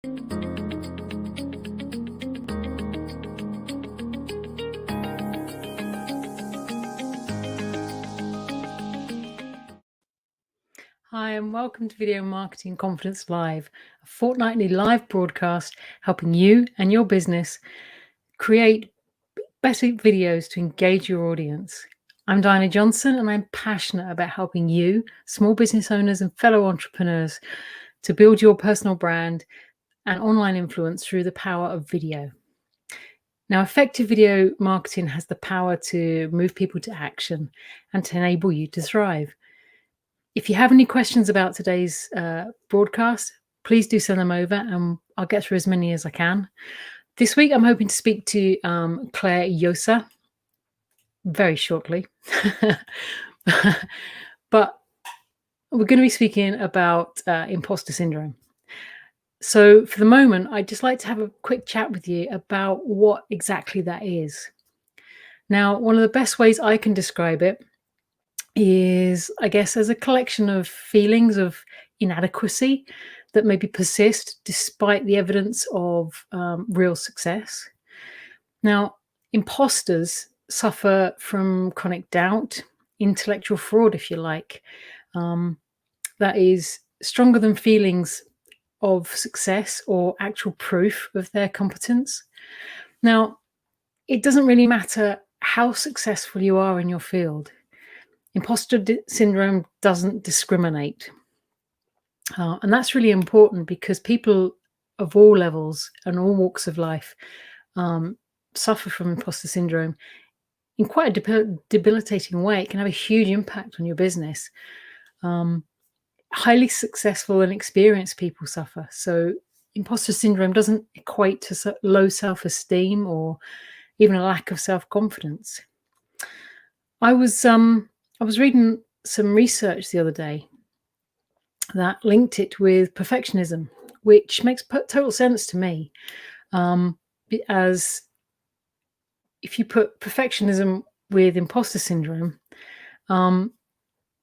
Hi, and welcome to Video Marketing Confidence Live, a fortnightly live broadcast helping you and your business create better videos to engage your audience. I'm Diana Johnson, and I'm passionate about helping you, small business owners and fellow entrepreneurs, to build your personal brand and online influence through the power of video. Now, effective video marketing has the power to move people to action and to enable you to thrive. If you have any questions about today's broadcast, please do send them over and I'll get through as many as I can. This week, I'm hoping to speak to Clare Josa very shortly. But we're going to be speaking about imposter syndrome. So for the moment, I'd just like to have a quick chat with you about what exactly that is. Now, one of the best ways I can describe it is, I guess, as a collection of feelings of inadequacy that maybe persist despite the evidence of real success. Now, imposters suffer from chronic doubt, intellectual fraud, if you like, that is stronger than feelings of success or actual proof of their competence. Now, it doesn't really matter how successful you are in your field. Imposter syndrome doesn't discriminate. And that's really important because people of all levels and all walks of life suffer from imposter syndrome in quite a debilitating way. It can have a huge impact on your business. Highly successful and experienced people suffer. So imposter syndrome doesn't equate to low self-esteem or even a lack of self-confidence. I was reading some research the other day that linked it with perfectionism, which makes total sense to me. As if you put perfectionism with imposter syndrome,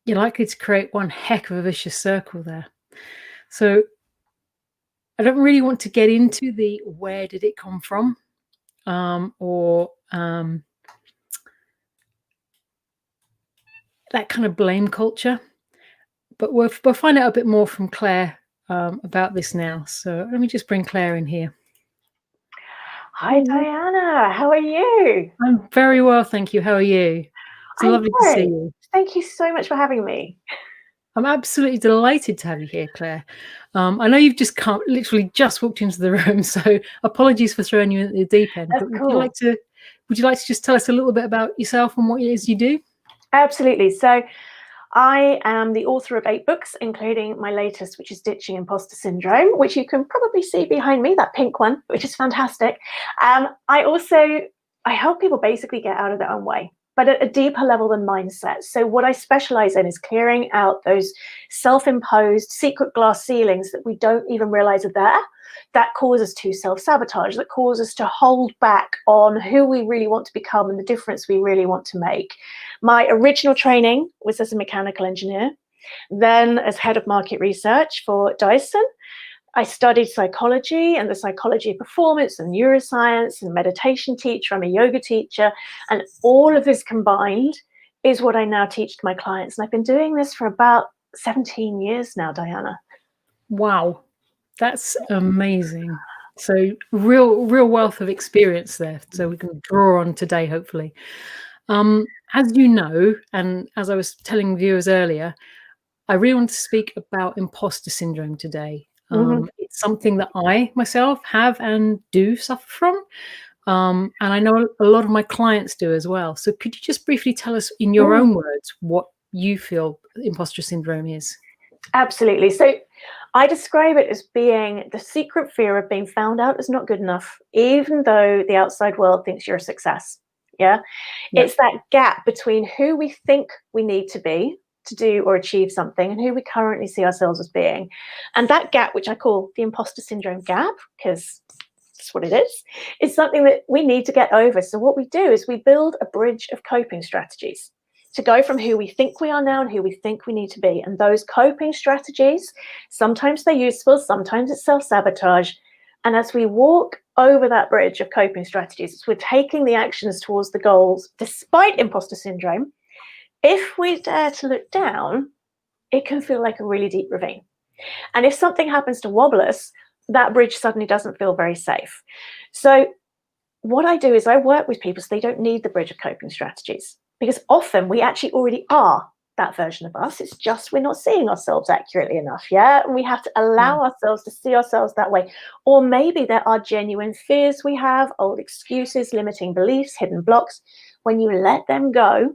you're likely to create one heck of a vicious circle there. So I don't really want to get into the where did it come from, or that kind of blame culture. But we'll find out a bit more from Clare about this now. So let me just bring Clare in here. Hi, Diana. How are you? I'm very well, thank you. How are you? It's lovely to see you. Thank you so much for having me. I'm absolutely delighted to have you here, Clare. I know you've just literally just walked into the room, so apologies for throwing you in the deep end. That's but cool. Would you like to just tell us a little bit about yourself and what it is you do? Absolutely. So I am the author of 8 books, including my latest, which is Ditching Imposter Syndrome, which you can probably see behind me, that pink one, which is fantastic. I help people basically get out of their own way, but at a deeper level than mindset. So what I specialize in is clearing out those self-imposed secret glass ceilings that we don't even realize are there, that cause us to self-sabotage, that cause us to hold back on who we really want to become and the difference we really want to make. My original training was as a mechanical engineer, then as head of market research for Dyson. I studied psychology and the psychology of performance and neuroscience and meditation teacher. I'm a yoga teacher, and all of this combined is what I now teach to my clients. And I've been doing this for about 17 years now, Diana. Wow, that's amazing. So real wealth of experience there. So we can draw on today, hopefully. As you know, and as I was telling viewers earlier, I really want to speak about imposter syndrome today. It's something that I myself have and do suffer from. And I know a lot of my clients do as well. So could you just briefly tell us in your own words what you feel imposter syndrome is? Absolutely. So I describe it as being the secret fear of being found out as not good enough, even though the outside world thinks you're a success. Yeah. It's that gap between who we think we need to be to do or achieve something and who we currently see ourselves as being. And that gap, which I call the imposter syndrome gap, because that's what it is something that we need to get over. So what we do is we build a bridge of coping strategies to go from who we think we are now and who we think we need to be. And those coping strategies, sometimes they're useful, sometimes it's self-sabotage, And as we walk over that bridge of coping strategies, we're taking the actions towards the goals despite imposter syndrome. If we dare to look down, it can feel like a really deep ravine. And if something happens to wobble us, that bridge suddenly doesn't feel very safe. So what I do is I work with people so they don't need the bridge of coping strategies, because often we actually already are that version of us. It's just we're not seeing ourselves accurately enough. Yeah. And we have to allow ourselves to see ourselves that way. Or maybe there are genuine fears we have, old excuses, limiting beliefs, hidden blocks. When you let them go,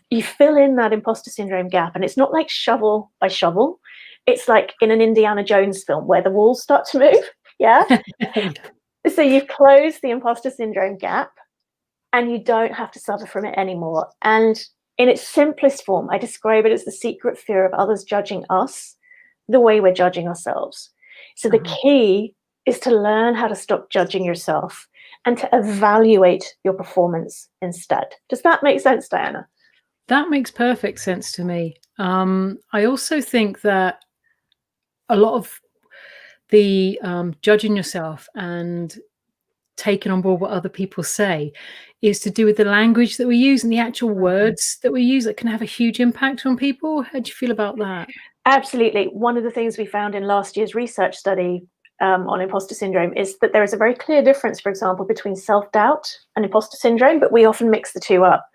you fill in that imposter syndrome gap. And it's not like shovel by shovel. It's like in an Indiana Jones film where the walls start to move. Yeah. So you've closed the imposter syndrome gap and you don't have to suffer from it anymore. And in its simplest form, I describe it as the secret fear of others judging us the way we're judging ourselves. So the key is to learn how to stop judging yourself and to evaluate your performance instead. Does that make sense, Diana? That makes perfect sense to me. I also think that a lot of the judging yourself and taking on board what other people say is to do with the language that we use and the actual words that we use that can have a huge impact on people. How do you feel about that? Absolutely. One of the things we found in last year's research study on imposter syndrome is that there is a very clear difference, for example, between self-doubt and imposter syndrome, but we often mix the two up.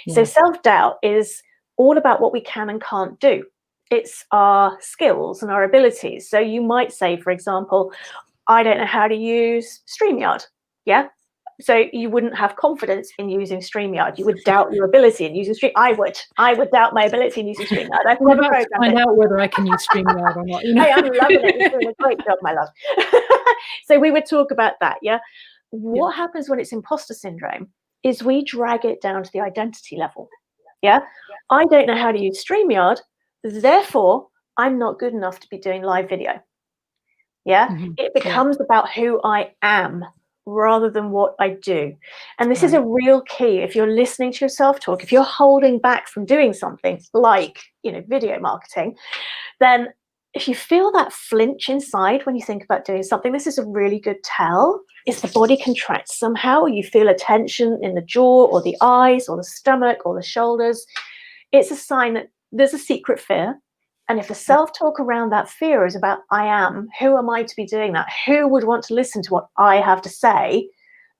Yeah. So self-doubt is all about what we can and can't do. It's our skills and our abilities. So you might say, for example, I don't know how to use StreamYard. Yeah. So you wouldn't have confidence in using StreamYard. You would doubt your ability in using StreamYard. I would doubt my ability in using StreamYard. I've never programmed it. Find out whether I can use StreamYard or not. You know? Hey, I'm loving it. You're doing a great job, my love. So we would talk about that. Yeah. What happens when it's imposter syndrome is we drag it down to the identity level. Yeah. I don't know how to use StreamYard. Therefore, I'm not good enough to be doing live video. Yeah. It becomes about who I am rather than what I do. And this is a real key. If you're listening to yourself talk, if you're holding back from doing something like, video marketing, then if you feel that flinch inside when you think about doing something, this is a really good tell. Is the body contracts somehow, or you feel a tension in the jaw or the eyes or the stomach or the shoulders, it's a sign that there's a secret fear. And if the self-talk around that fear is about I am, who am I to be doing that? Who would want to listen to what I have to say?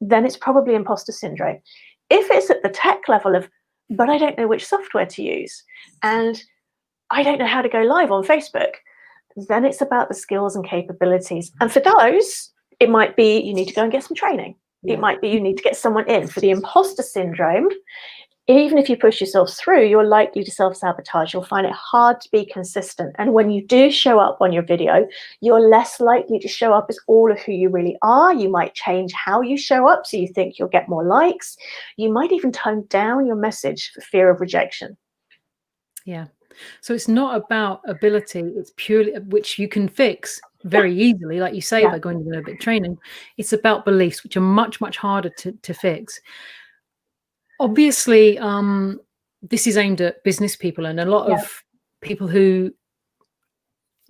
Then it's probably imposter syndrome. If it's at the tech level of, but I don't know which software to use, and I don't know how to go live on Facebook, then it's about the skills and capabilities. And for those, it might be you need to go and get some training. It might be you need to get someone in. For the imposter syndrome, even if you push yourself through, you're likely to self-sabotage. You'll find it hard to be consistent. And when you do show up on your video, you're less likely to show up as all of who you really are. You might change how you show up so you think you'll get more likes. You might even tone down your message for fear of rejection. Yeah. So it's not about ability. It's purely, which you can fix very easily, like you say, by going to a little bit of training. It's about beliefs, which are much, much harder to fix. Obviously, this is aimed at business people, and a lot of people who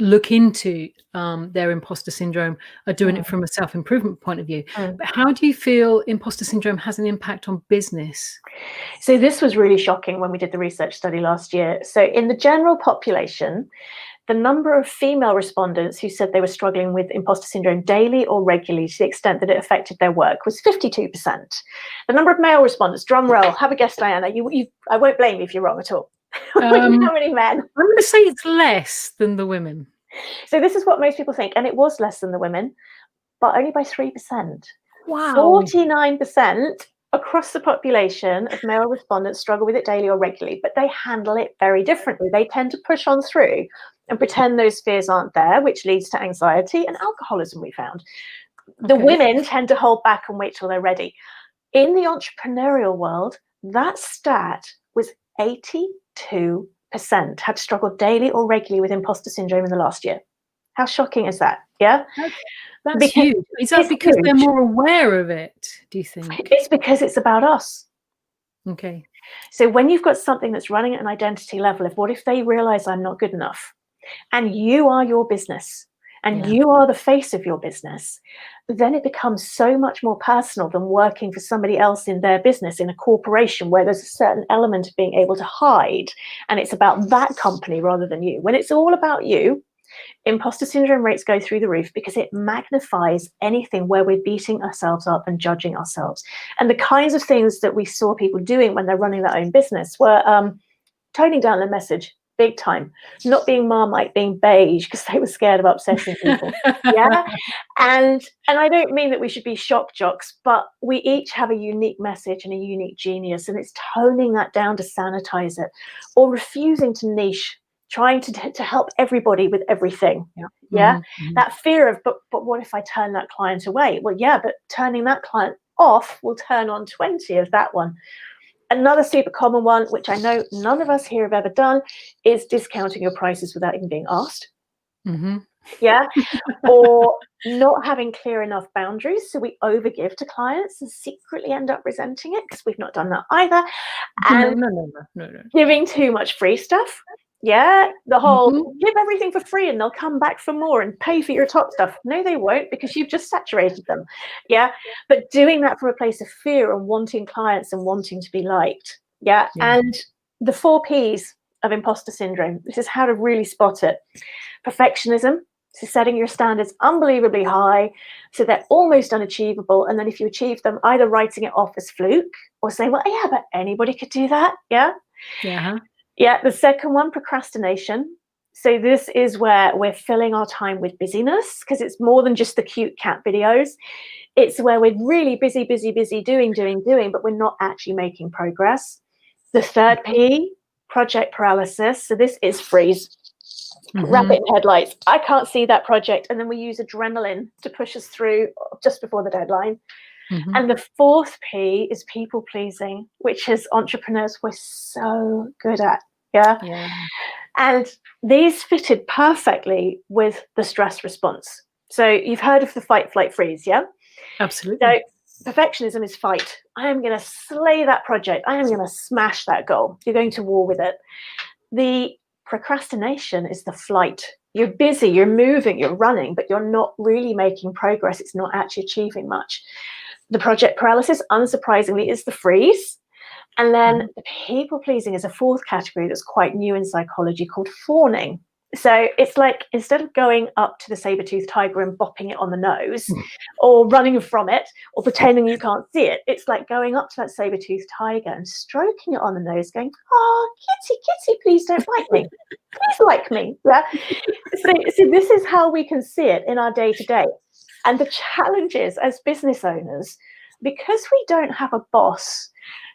look into their imposter syndrome are doing it from a self-improvement point of view. But how do you feel imposter syndrome has an impact on business? So this was really shocking when we did the research study last year. So in the general population, the number of female respondents who said they were struggling with imposter syndrome daily or regularly to the extent that it affected their work was 52%. The number of male respondents, drum roll, have a guess, Diana. I won't blame you if you're wrong at all. How many men? I'm going to say it's less than the women. So this is what most people think, and it was less than the women, but only by 3%. Wow. 49% across the population of male respondents struggle with it daily or regularly, but they handle it very differently. They tend to push on through and pretend those fears aren't there, which leads to anxiety and alcoholism, we found. The women tend to hold back and wait till they're ready. In the entrepreneurial world, that stat was 82% had struggled daily or regularly with imposter syndrome in the last year. How shocking is that? Yeah? That's huge. Is that because they're more aware of it, do you think? It's because it's about us. Okay. So when you've got something that's running at an identity level of what if they realize I'm not good enough, and you are your business, and Yeah. you are the face of your business, then it becomes so much more personal than working for somebody else in their business in a corporation where there's a certain element of being able to hide, and it's about that company rather than you. When it's all about you, imposter syndrome rates go through the roof because it magnifies anything where we're beating ourselves up and judging ourselves. And the kinds of things that we saw people doing when they're running their own business were toning down their message big time, not being Marmite, being beige because they were scared of upsetting people. Yeah. And I don't mean that we should be shock jocks, but we each have a unique message and a unique genius, and it's toning that down to sanitize it, or refusing to niche, trying to help everybody with everything. Yeah. That fear of, but what if I turn that client away? Well, yeah, but turning that client off will turn on 20 of that one. Another super common one, which I know none of us here have ever done, is discounting your prices without even being asked. Yeah. Or not having clear enough boundaries. So we overgive to clients and secretly end up resenting it because we've not done that either. And No. giving too much free stuff. Yeah, the whole give everything for free and they'll come back for more and pay for your top stuff. No, they won't, because you've just saturated them. Yeah, but doing that from a place of fear and wanting clients and wanting to be liked. Yeah, and the 4 Ps of imposter syndrome. This is how to really spot it. Perfectionism. So setting your standards unbelievably high so they're almost unachievable. And then if you achieve them, either writing it off as fluke or saying, well, yeah, but anybody could do that. Yeah. Yeah, the second one, procrastination. So this is where we're filling our time with busyness, because it's more than just the cute cat videos. It's where we're really busy, doing, but we're not actually making progress. The third P, project paralysis. So this is freeze. Rabbit in headlights. I can't see that project. And then we use adrenaline to push us through just before the deadline. And the fourth P is people pleasing, which as entrepreneurs we're so good at. Yeah. And these fitted perfectly with the stress response. So you've heard of the fight, flight, freeze. Yeah. Absolutely. So perfectionism is fight. I am going to slay that project. I am going to smash that goal. You're going to war with it. The procrastination is the flight. You're busy, you're moving, you're running, but you're not really making progress. It's not actually achieving much. The project paralysis, unsurprisingly, is the freeze. And then the people pleasing is a fourth category that's quite new in psychology called fawning. So it's like, instead of going up to the saber-toothed tiger and bopping it on the nose or running from it or pretending you can't see it, it's like going up to that saber-toothed tiger and stroking it on the nose going, oh, kitty, please don't bite me. Please like me. Yeah. So this is how we can see it in our day-to-day. And the challenge is, as business owners, because we don't have a boss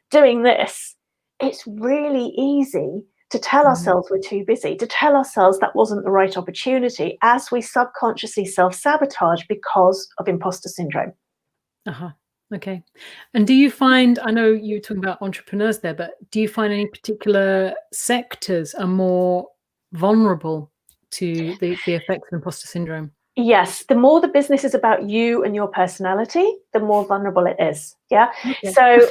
doing this, it's really easy to tell ourselves we're too busy, to tell ourselves that wasn't the right opportunity, as we subconsciously self-sabotage because of imposter syndrome. Okay. And do you find, I know you're talking about entrepreneurs there, but do you find any particular sectors are more vulnerable to the effects of imposter syndrome? Yes, the more the business is about you and your personality, the more vulnerable it is. Yeah. Okay. So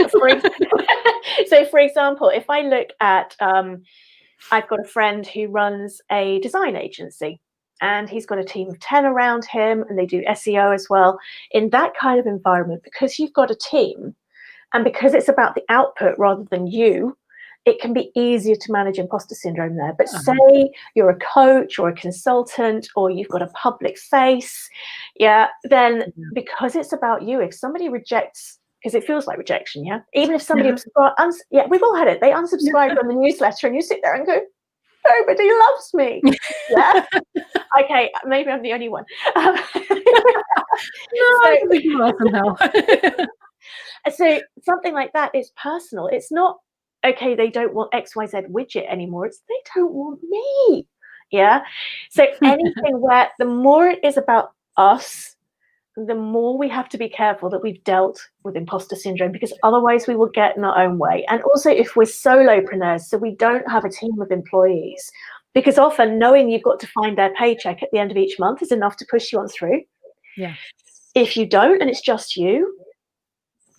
for example, if I look at, I've got a friend who runs a design agency, and he's got a team of 10 around him, and they do SEO as well. In that kind of environment, because you've got a team and because it's about the output rather than you, it can be easier to manage imposter syndrome there. But say you're a coach or a consultant, or you've got a public face, then because it's about you, if somebody rejects, because it feels like rejection, even if somebody we've all had it, they unsubscribe from the newsletter, and you sit there and go, nobody loves me. Okay, maybe I'm the only one. So something like that is personal. It's not, okay, they don't want XYZ widget anymore. It's they don't want me. Yeah. So anything where the more it is about us, the more we have to be careful that we've dealt with imposter syndrome, because otherwise we will get in our own way. And also if we're solopreneurs, so we don't have a team of employees, because often knowing you've got to find their paycheck at the end of each month is enough to push you on through. Yeah. If you don't, and it's just you,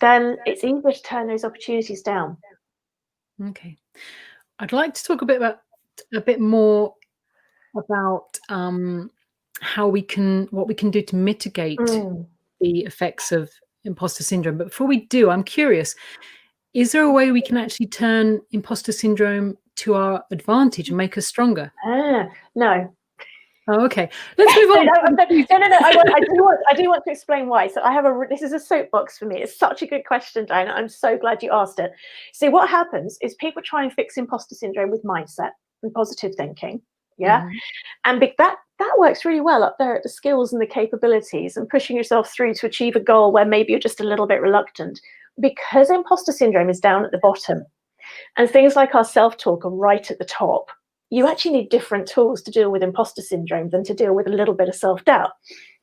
then it's easier to turn those opportunities down. Okay. I'd like to talk a bit more about what we can do to mitigate Mm. the effects of imposter syndrome. But before we do, I'm curious, is there a way we can actually turn imposter syndrome to our advantage and make us stronger? No. Oh, okay. Let's move on. No. I do want to explain why. So this is a soapbox for me. It's such a good question, Diana. I'm so glad you asked it. See, what happens is people try and fix imposter syndrome with mindset and positive thinking. Yeah. Mhm. And that works really well up there at the skills and the capabilities and pushing yourself through to achieve a goal where maybe you're just a little bit reluctant. Because imposter syndrome is down at the bottom and things like our self-talk are right at the top, you actually need different tools to deal with imposter syndrome than to deal with a little bit of self-doubt.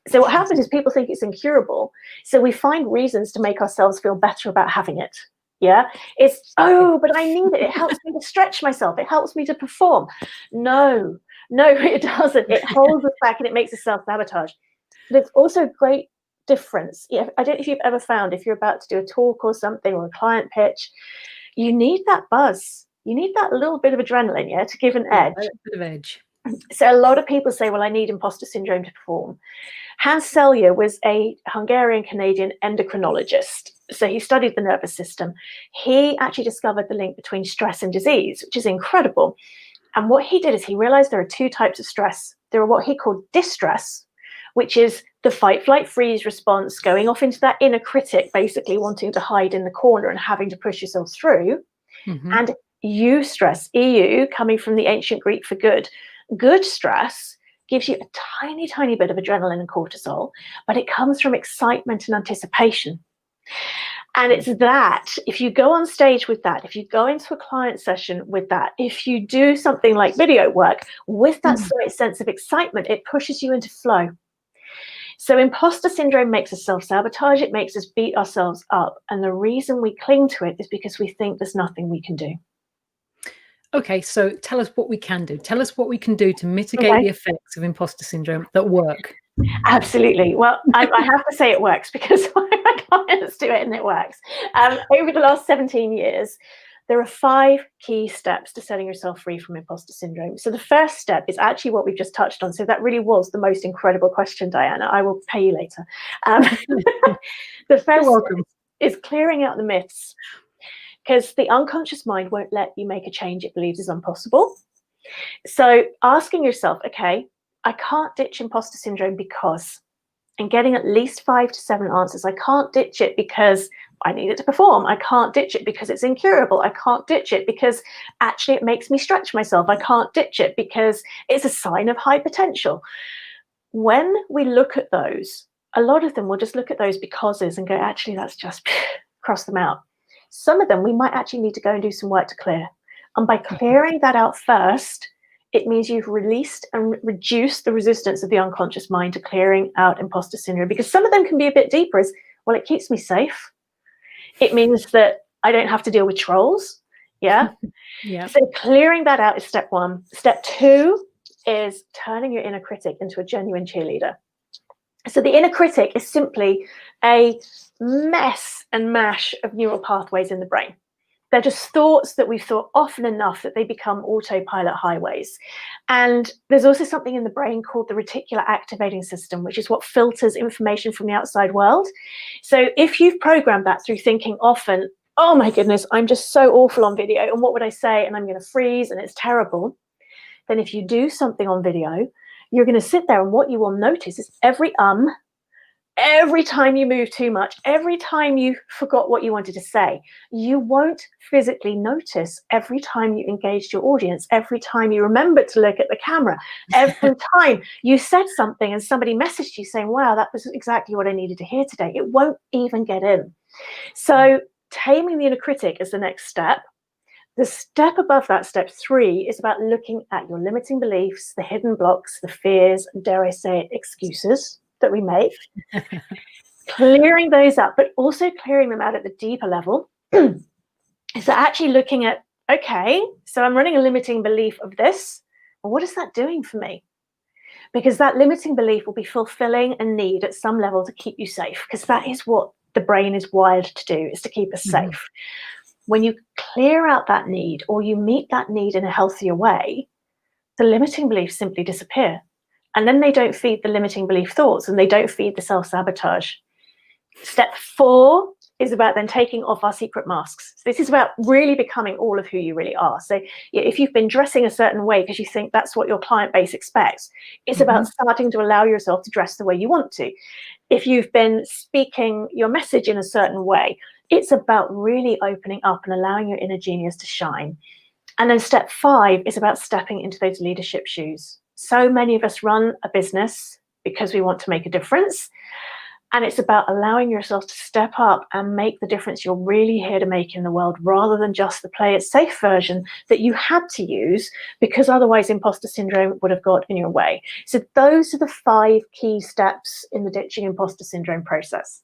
So what happens is people think it's incurable. So we find reasons to make ourselves feel better about having it. Yeah. It's, oh, but I need it. It helps me to stretch myself. It helps me to perform. No, it doesn't. It holds us back and it makes us self-sabotage. There's also a great difference. I don't know if you've ever found, if you're about to do a talk or something or a client pitch, you need that buzz. You need that little bit of adrenaline, yeah, to give an edge. A bit of edge. So a lot of people say, well, I need imposter syndrome to perform. Hans Selye was a Hungarian-Canadian endocrinologist. So he studied the nervous system. He actually discovered the link between stress and disease, which is incredible. And what he did is he realized there are two types of stress. There are what he called distress, which is the fight, flight, freeze response, going off into that inner critic, basically wanting to hide in the corner and having to push yourself through. Mm-hmm. And eustress, EU, coming from the ancient Greek for good. Good stress gives you a tiny, tiny bit of adrenaline and cortisol, but it comes from excitement and anticipation. And it's that, if you go on stage with that, if you go into a client session with that, if you do something like video work with that slight sense of excitement, it pushes you into flow. So imposter syndrome makes us self-sabotage, it makes us beat ourselves up. And the reason we cling to it is because we think there's nothing we can do. Okay, so tell us what we can do. Tell us what we can do to mitigate the effects of imposter syndrome that work. Absolutely. Well, I have to say it works because my clients do it and it works. Over the last 17 years, there are 5 key steps to setting yourself free from imposter syndrome. So the first step is actually what we've just touched on. So that really was the most incredible question, Diana. I will pay you later. The first step is clearing out the myths, because the unconscious mind won't let you make a change it believes is impossible. So asking yourself, okay, I can't ditch imposter syndrome because, and getting at least 5 to 7 answers. I can't ditch it because I need it to perform. I can't ditch it because it's incurable. I can't ditch it because actually it makes me stretch myself. I can't ditch it because it's a sign of high potential. When we look at those, a lot of them will just look at those becauses and go, actually, that's just cross them out. Some of them we might actually need to go and do some work to clear. And by clearing that out first, it means you've released and reduced the resistance of the unconscious mind to clearing out imposter syndrome, because some of them can be a bit deeper as, well, it keeps me safe. It means that I don't have to deal with trolls. Yeah. So clearing that out is step 1. Step 2 is turning your inner critic into a genuine cheerleader. So the inner critic is simply a mess and mash of neural pathways in the brain. They're just thoughts that we've thought often enough that they become autopilot highways. And there's also something in the brain called the reticular activating system, which is what filters information from the outside world. So if you've programmed that through thinking often, oh my goodness, I'm just so awful on video, and what would I say? And I'm going to freeze and it's terrible. Then if you do something on video, you're going to sit there and what you will notice is every time you move too much, every time you forgot what you wanted to say. You won't physically notice every time you engaged your audience, every time you remembered to look at the camera, every time you said something and somebody messaged you saying, wow, that was exactly what I needed to hear today. It won't even get in. So taming the inner critic is the next step. The step above that, step 3, is about looking at your limiting beliefs, the hidden blocks, the fears, and dare I say it, excuses that we make, clearing those up, but also clearing them out at the deeper level. So actually looking at, okay, so I'm running a limiting belief of this. Well, what is that doing for me? Because that limiting belief will be fulfilling a need at some level to keep you safe, because that is what the brain is wired to do, is to keep us safe. When you clear out that need or you meet that need in a healthier way, the limiting beliefs simply disappear. And then they don't feed the limiting belief thoughts, and they don't feed the self-sabotage. Step 4 is about then taking off our secret masks. So this is about really becoming all of who you really are. So if you've been dressing a certain way because you think that's what your client base expects, it's about starting to allow yourself to dress the way you want to. If you've been speaking your message in a certain way, it's about really opening up and allowing your inner genius to shine. And then step 5 is about stepping into those leadership shoes. So many of us run a business because we want to make a difference. And it's about allowing yourself to step up and make the difference you're really here to make in the world, rather than just the play it safe version that you had to use because otherwise imposter syndrome would have got in your way. So those are the 5 key steps in the ditching imposter syndrome process.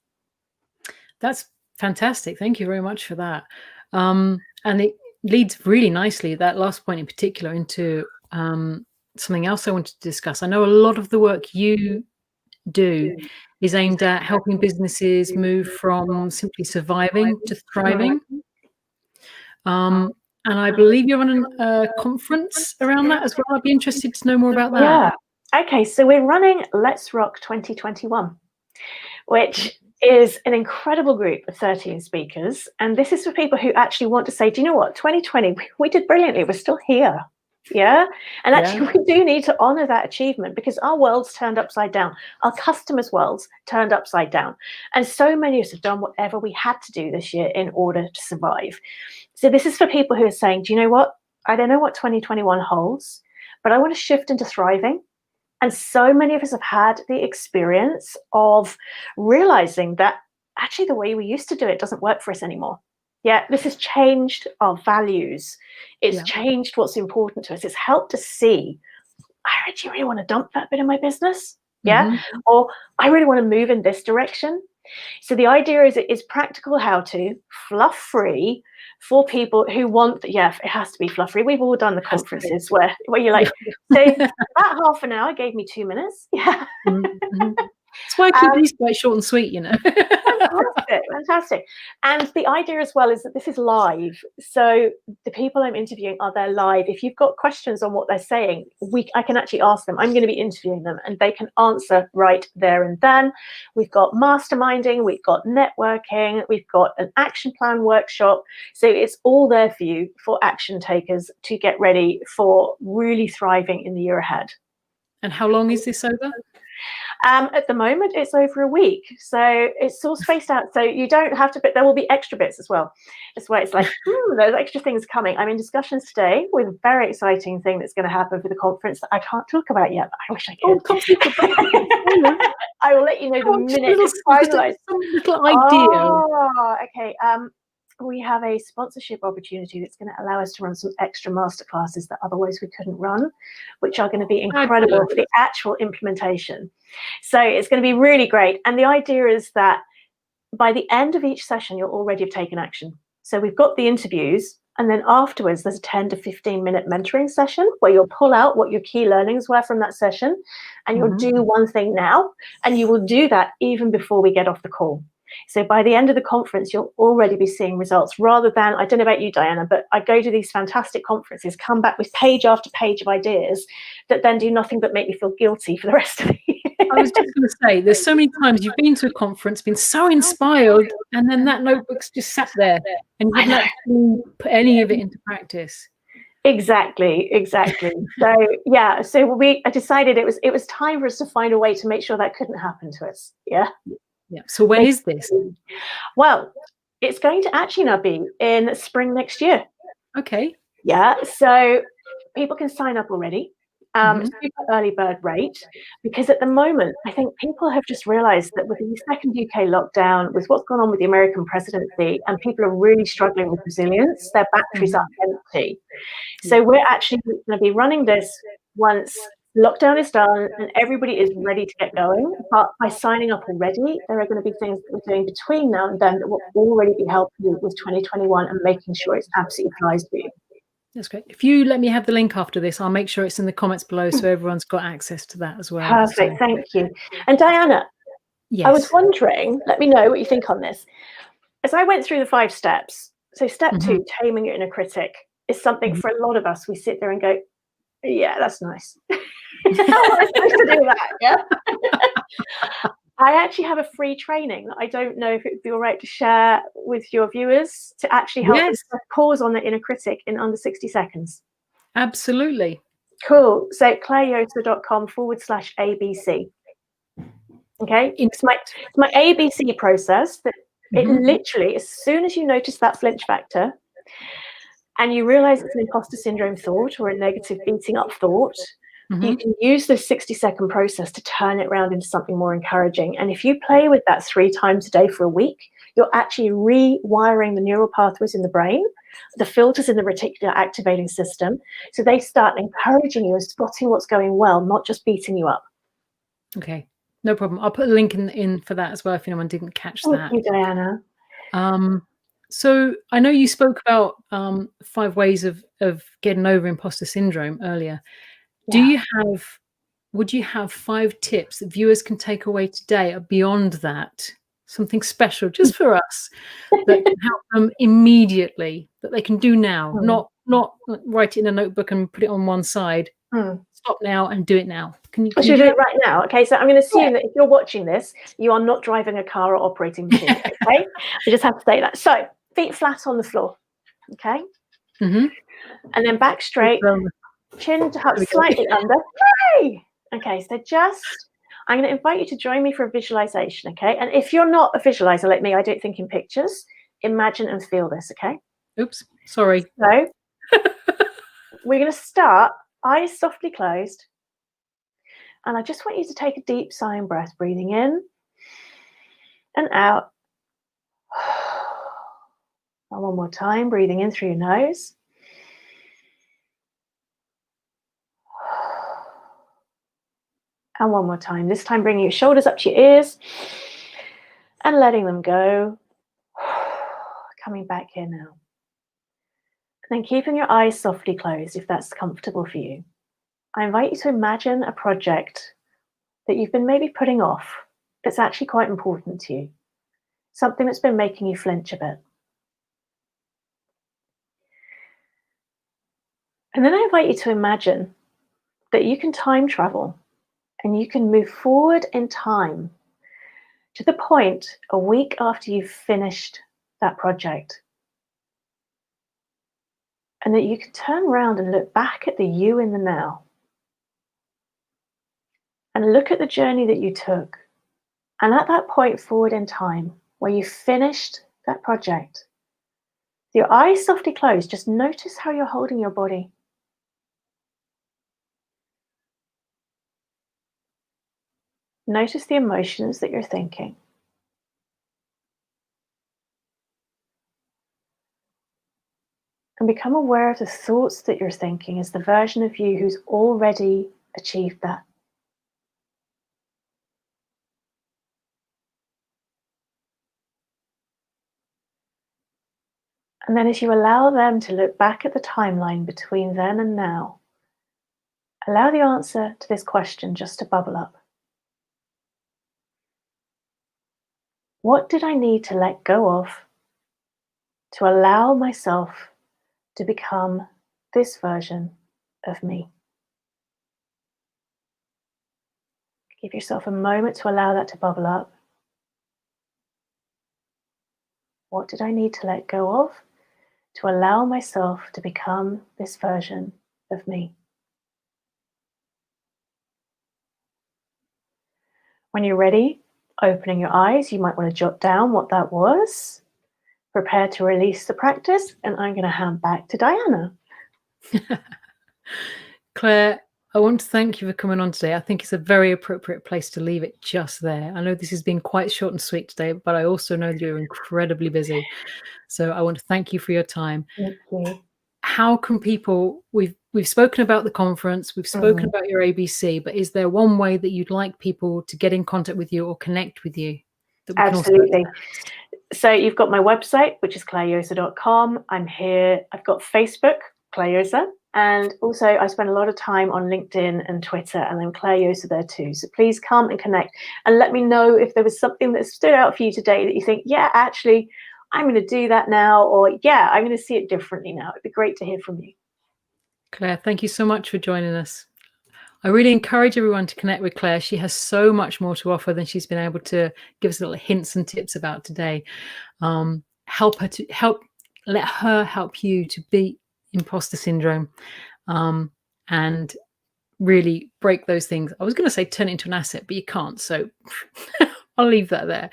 That's fantastic. Thank you very much for that. And it leads really nicely, that last point in particular, into something else I wanted to discuss. I know a lot of the work you do is aimed at helping businesses move from simply surviving to thriving. And I believe you're on a conference around that as well. I'd be interested to know more about that. Yeah. Okay, so we're running Let's Rock 2021, which is an incredible group of 13 speakers. And this is for people who actually want to say, do you know what, 2020, we did brilliantly. We're still here. Yeah. And actually, we do need to honor that achievement, because our world's turned upside down. Our customers' worlds turned upside down. And so many of us have done whatever we had to do this year in order to survive. So this is for people who are saying, do you know what? I don't know what 2021 holds, but I want to shift into thriving. And so many of us have had the experience of realizing that actually the way we used to do it doesn't work for us anymore. Yeah, this has changed our values. It's changed what's important to us. It's helped us see, I actually really want to dump that bit of my business. Yeah, or I really want to move in this direction. So the idea is it is practical how to, fluff free, for people who want, it has to be fluff free. We've all done the conferences where you're like, so that half an hour gave me 2 minutes. Yeah. That's why I keep these quite short and sweet, you know. Fantastic. And the idea as well is that this is live. So the people I'm interviewing are there live. If you've got questions on what they're saying, I can actually ask them. I'm going to be interviewing them and they can answer right there and then. We've got masterminding, we've got networking, we've got an action plan workshop. So it's all there for you, for action takers, to get ready for really thriving in the year ahead. And how long is this over? At the moment, it's over a week. So it's all spaced out. So you don't have to, but there will be extra bits as well. That's why it's like, there's extra things coming. I'm in discussions today with a very exciting thing that's going to happen for the conference that I can't talk about yet, but I wish I could. I will let you know the minute it's finalized. Some little idea. Oh, okay. We have a sponsorship opportunity that's going to allow us to run some extra masterclasses that otherwise we couldn't run, which are going to be incredible for the actual implementation. So it's going to be really great. And the idea is that by the end of each session, you'll already have taken action. So we've got the interviews, and then afterwards, there's a 10 to 15 minute mentoring session where you'll pull out what your key learnings were from that session, and you'll do one thing now, and you will do that even before we get off the call. So by the end of the conference, you'll already be seeing results, rather than, I don't know about you, Diana, but I go to these fantastic conferences, come back with page after page of ideas that then do nothing but make me feel guilty for the rest of the year. I was just going to say, there's so many times you've been to a conference, been so inspired, and then that notebook's just sat there and you haven't actually put any of it into practice. Exactly. So yeah, so I decided it was time for us to find a way to make sure that couldn't happen to us. Yeah. So when is this? Well, it's going to actually now be in spring next year. Okay. Yeah. So people can sign up already. Super early bird rate, because at the moment, I think people have just realized that with the second UK lockdown, with what's gone on with the American presidency, and people are really struggling with resilience, their batteries are empty. So we're actually going to be running this once lockdown is done and everybody is ready to get going. But by signing up already, there are going to be things that we're doing between now and then that will already be helping you with 2021 and making sure it's absolutely applies for you. That's great. If you let me have the link after this, I'll make sure it's in the comments below so everyone's got access to that as well. Perfect, thank you. And Diana, I was wondering, let me know what you think on this. As I went through the 5 steps, so step 2, taming your inner critic, is something for a lot of us. We sit there and go, yeah, that's nice. How am I supposed to do that? Yeah. I actually have a free training that I don't know if it would be all right to share with your viewers to actually help them Yes, pause on the inner critic in under 60 seconds. absolutely. Cool. So clarejosa.com/ABC. Okay. In- It's my ABC process that it Mhm. literally, as soon as you notice that flinch factor and you realize it's an imposter syndrome thought or a negative beating up thought, you Mhm. can use this 60-second process to turn it around into something more encouraging. And if you play with that 3 times a day for a week, you're actually rewiring the neural pathways in the brain, the filters in the reticular activating system. So they start encouraging you and spotting what's going well, not just beating you up. Okay, no problem. I'll put a link in for that as well if anyone didn't catch Thank that. you, Diana. So I know you spoke about 5 ways of getting over imposter syndrome earlier. Yeah. Would you have 5 tips that viewers can take away today beyond that? Something special just for us that can help them immediately, that they can do now, not write it in a notebook and put it on one side. Stop now and do it now. Can you Should do we do that? it right now? Okay, so I'm going to Yeah. assume that if you're watching this, you are not driving a car or operating machinery. Okay, I just have to say that. So feet flat on the floor. Okay, Mhm. and then back straight, chin to There we go. slightly under. Hey! Okay, so I'm going to invite you to join me for a visualization. Okay, and if you're not a visualizer like me, I don't think in pictures. Imagine and feel this. Okay, Oops, sorry. so we're going to start eyes softly closed. And I just want you to take a deep sighing breath, breathing in and out. And one more time, breathing in through your nose. And one more time. This time, bringing your shoulders up to your ears and letting them go. Coming back here now. And then keeping your eyes softly closed if that's comfortable for you. I invite you to imagine a project that you've been maybe putting off that's actually quite important to you. Something that's been making you flinch a bit. And then I invite you to imagine that you can time travel and you can move forward in time to the point a week after you've finished that project. And that you can turn around and look back at the you in the now. And look at the journey that you took. And at that point forward in time where you finished that project, with your eyes softly closed, just notice how you're holding your body. Notice the emotions that you're thinking. And become aware of the thoughts that you're thinking as the version of you who's already achieved that. And then as you allow them to look back at the timeline between then and now, allow the answer to this question just to bubble up. What did I need to let go of to allow myself to become this version of me? Give yourself a moment to allow that to bubble up. What did I need to let go of to allow myself to become this version of me? When you're ready, opening your eyes, you might want to jot down what that was. Prepare to release the practice, and I'm going to hand back to Diana. Claire, I want to thank you for coming on today. I think it's a very appropriate place to leave it just there. I know this has been quite short and sweet today, but I also know that you're incredibly busy. So I want to thank you for your time. Thank you. How can people, we've spoken about the conference, we've spoken about your ABC, but is there one way that you'd like people to get in contact with you or connect with you that we can also Absolutely. access? So you've got my website, which is clarejosa.com. I'm here. I've got Facebook, Clare Josa, and also I spend a lot of time on LinkedIn and Twitter, and I'm Clare Josa there too. So please come and connect and let me know if there was something that stood out for you today that you think, yeah, actually, I'm going to do that now, or yeah, I'm going to see it differently now. It'd be great to hear from you. Claire, thank you so much for joining us. I really encourage everyone to connect with Clare. She has so much more to offer than she's been able to give us little hints and tips about today. Let her help you to beat imposter syndrome, and really break those things. I was going to say turn it into an asset, but you can't. So I'll leave that there.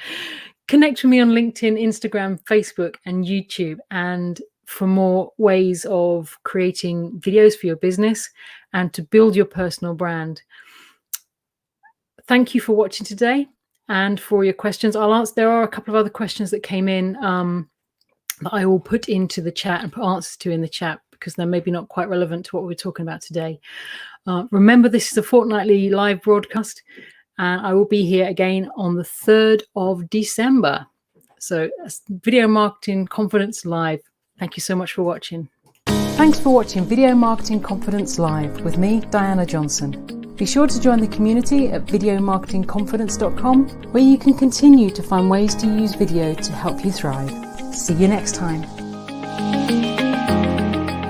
Connect with me on LinkedIn, Instagram, Facebook, and YouTube, and for more ways of creating videos for your business and to build your personal brand. Thank you for watching today and for your questions. I'll answer. There are a couple of other questions that came in that I will put into the chat and put answers to in the chat, because they're maybe not quite relevant to what we're talking about today. Remember, this is a fortnightly live broadcast, and I will be here again on the 3rd of December. So Video Marketing Confidence Live. Thank you so much for watching. Thanks for watching Video Marketing Confidence Live with me, Diana Johnson. Be sure to join the community at videomarketingconfidence.com, where you can continue to find ways to use video to help you thrive. See you next time.